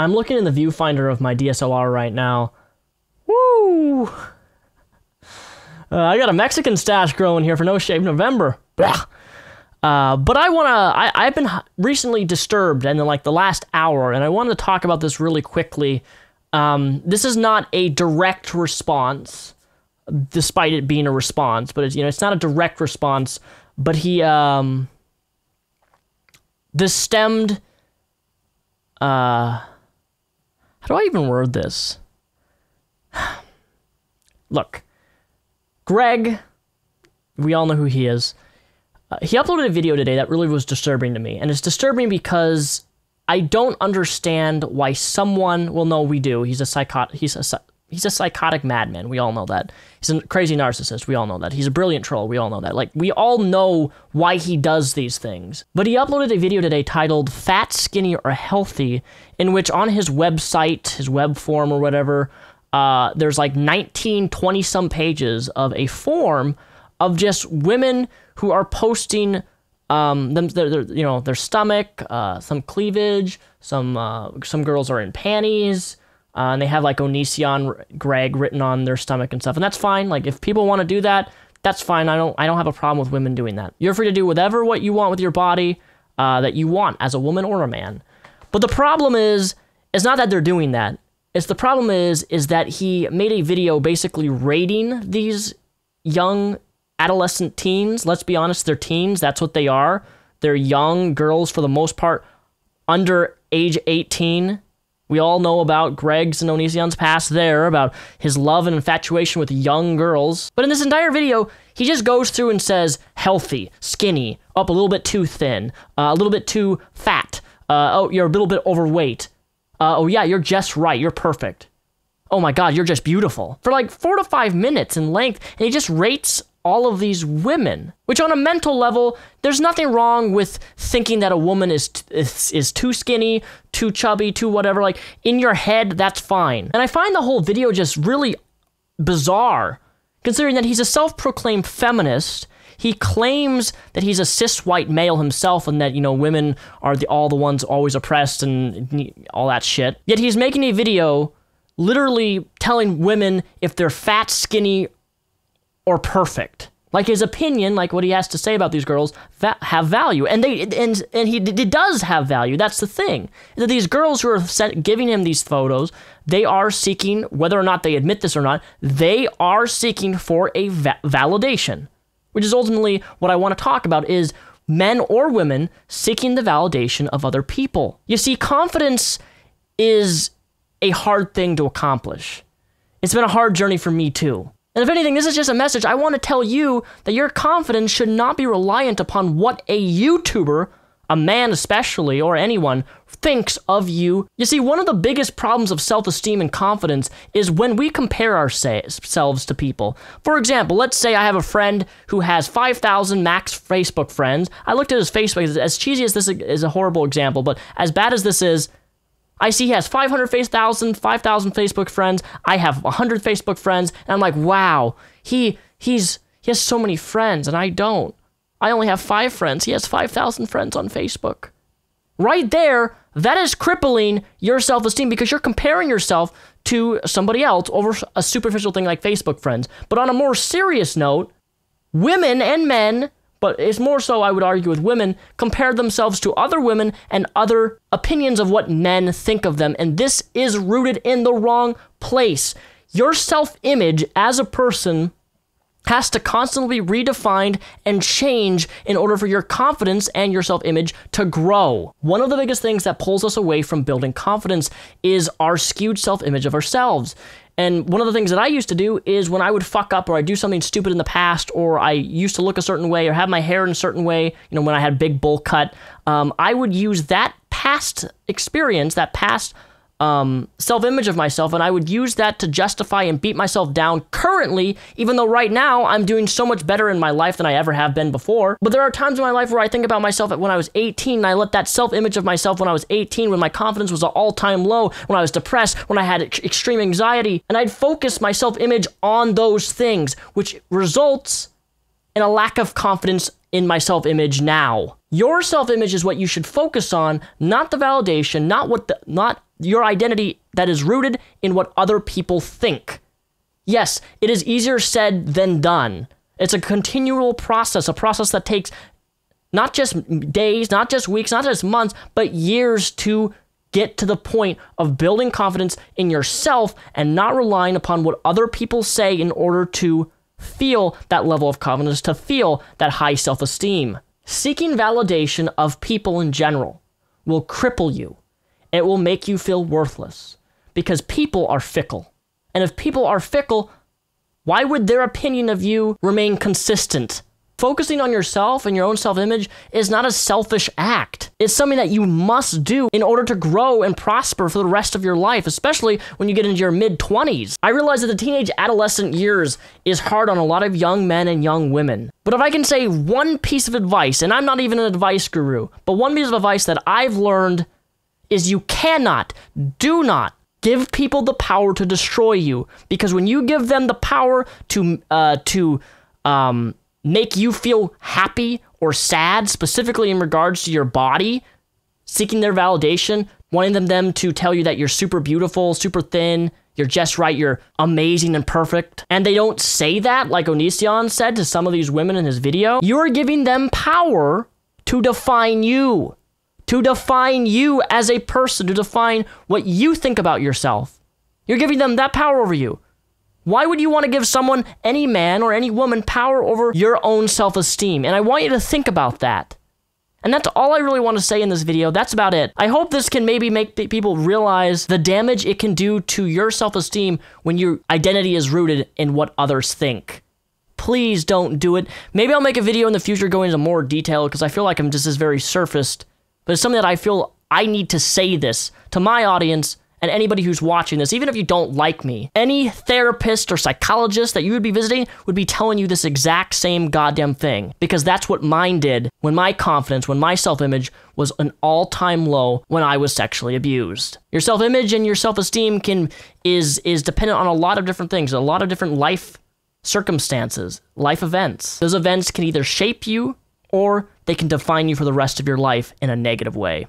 I'm looking in the viewfinder of my DSLR right now. Woo! I got a Mexican stash growing here for No Shave November. Blah. But I've been recently disturbed in like the last hour, and I wanted to talk about this really quickly. This is not a direct response, despite it being a response, but it's not a direct response, but this stemmed, how do I even word this? Look, Greg, we all know who he is. He uploaded a video today that really was disturbing to me, and it's disturbing because I don't understand why someone, well, no, we do. He's a psychotic madman. We all know that. He's a crazy narcissist. We all know that. He's a brilliant troll. We all know that. Like, we all know why he does these things. But he uploaded a video today titled Fat, Skinny, or Healthy, in which on his website, his web form or whatever, there's like 19, 20-some pages of a form of just women who are posting their stomach, some cleavage, some girls are in panties, and they have like Onision Greg written on their stomach and stuff, and that's fine. Like, if people want to do that, that's fine. I don't have a problem with women doing that. You're free to do what you want with your body that you want as a woman or a man. But the problem is not that they're doing that. The problem is that he made a video basically rating these young adolescent teens. Let's be honest, they're teens. That's what they are. They're young girls for the most part, under age 18. We all know about Greg's and Onision's past there, about his love and infatuation with young girls. But in this entire video, he just goes through and says healthy, skinny, up a little bit too thin, a little bit too fat. Oh, you're a little bit overweight. Oh yeah, you're just right. You're perfect. Oh my God, you're just beautiful. For like 4 to 5 minutes in length, and he just rates all of these women, which on a mental level, there's nothing wrong with thinking that a woman is too skinny, too chubby, too whatever. Like, in your head, that's fine. And I find the whole video just really bizarre, considering that he's a self-proclaimed feminist. He claims that he's a cis white male himself, and that, women are all the ones always oppressed and all that shit. Yet he's making a video literally telling women if they're fat, skinny, or perfect. Like, his opinion, like what he has to say about these girls, have value, and he does have value. That's the thing. That these girls who are giving him these photos, they are seeking, whether or not they admit this or not, they are seeking for a validation, which is ultimately what I want to talk about, is men or women seeking the validation of other people. You see, confidence is a hard thing to accomplish. It's been a hard journey for me too. And if anything, this is just a message. I want to tell you that your confidence should not be reliant upon what a YouTuber, a man especially, or anyone, thinks of you. You see, one of the biggest problems of self-esteem and confidence is when we compare ourselves to people. For example, let's say I have a friend who has 5,000 max Facebook friends. I looked at his Facebook. As cheesy as this is, a horrible example, but as bad as this is, I see he has 5,000 Facebook friends. I have 100 Facebook friends, and I'm like, wow, he has so many friends, and I don't. I only have 5 friends. He has 5,000 friends on Facebook. Right there, that is crippling your self-esteem, because you're comparing yourself to somebody else over a superficial thing like Facebook friends. But on a more serious note, women and men, but it's more so, I would argue, with women, compare themselves to other women and other opinions of what men think of them, and this is rooted in the wrong place. Your self-image as a person has to constantly be redefined and change in order for your confidence and your self-image to grow. One of the biggest things that pulls us away from building confidence is our skewed self-image of ourselves. And one of the things that I used to do is when I would fuck up or I'd do something stupid in the past, or I used to look a certain way or have my hair in a certain way, when I had big bowl cut, I would use that past experience, that past self-image of myself, and I would use that to justify and beat myself down currently, even though right now I'm doing so much better in my life than I ever have been before. But there are times in my life where I think about myself when I was 18, and I let that self-image of myself when I was 18, when my confidence was at all-time low, when I was depressed, when I had extreme anxiety, and I'd focus my self-image on those things, which results in a lack of confidence in my self-image now. Your self-image is what you should focus on, not the validation, not your identity that is rooted in what other people think. Yes, it is easier said than done. It's a continual process, a process that takes not just days, not just weeks, not just months, but years to get to the point of building confidence in yourself and not relying upon what other people say in order to feel that level of confidence, to feel that high self-esteem. Seeking validation of people in general will cripple you. It will make you feel worthless because people are fickle. And if people are fickle, why would their opinion of you remain consistent? Focusing on yourself and your own self-image is not a selfish act. It's something that you must do in order to grow and prosper for the rest of your life, especially when you get into your mid-20s. I realize that the teenage adolescent years is hard on a lot of young men and young women. But if I can say one piece of advice, and I'm not even an advice guru, but one piece of advice that I've learned is you cannot, do not, give people the power to destroy you. Because when you give them the power to make you feel happy or sad, specifically in regards to your body, seeking their validation, wanting them to tell you that you're super beautiful, super thin, you're just right, you're amazing and perfect, and they don't say that like Onision said to some of these women in his video, you're giving them power to define you. To define you as a person, to define what you think about yourself. You're giving them that power over you. Why would you want to give someone, any man or any woman, power over your own self-esteem? And I want you to think about that. And that's all I really want to say in this video. That's about it. I hope this can maybe make people realize the damage it can do to your self-esteem when your identity is rooted in what others think. Please don't do it. Maybe I'll make a video in the future going into more detail because I feel like I'm just this very surfaced. But it's something that I feel I need to say this to my audience and anybody who's watching this, even if you don't like me. Any therapist or psychologist that you would be visiting would be telling you this exact same goddamn thing. Because that's what mine did when my confidence, when my self-image was an all-time low when I was sexually abused. Your self-image and your self-esteem is dependent on a lot of different things, a lot of different life circumstances, life events. Those events can either shape you or they can define you for the rest of your life in a negative way.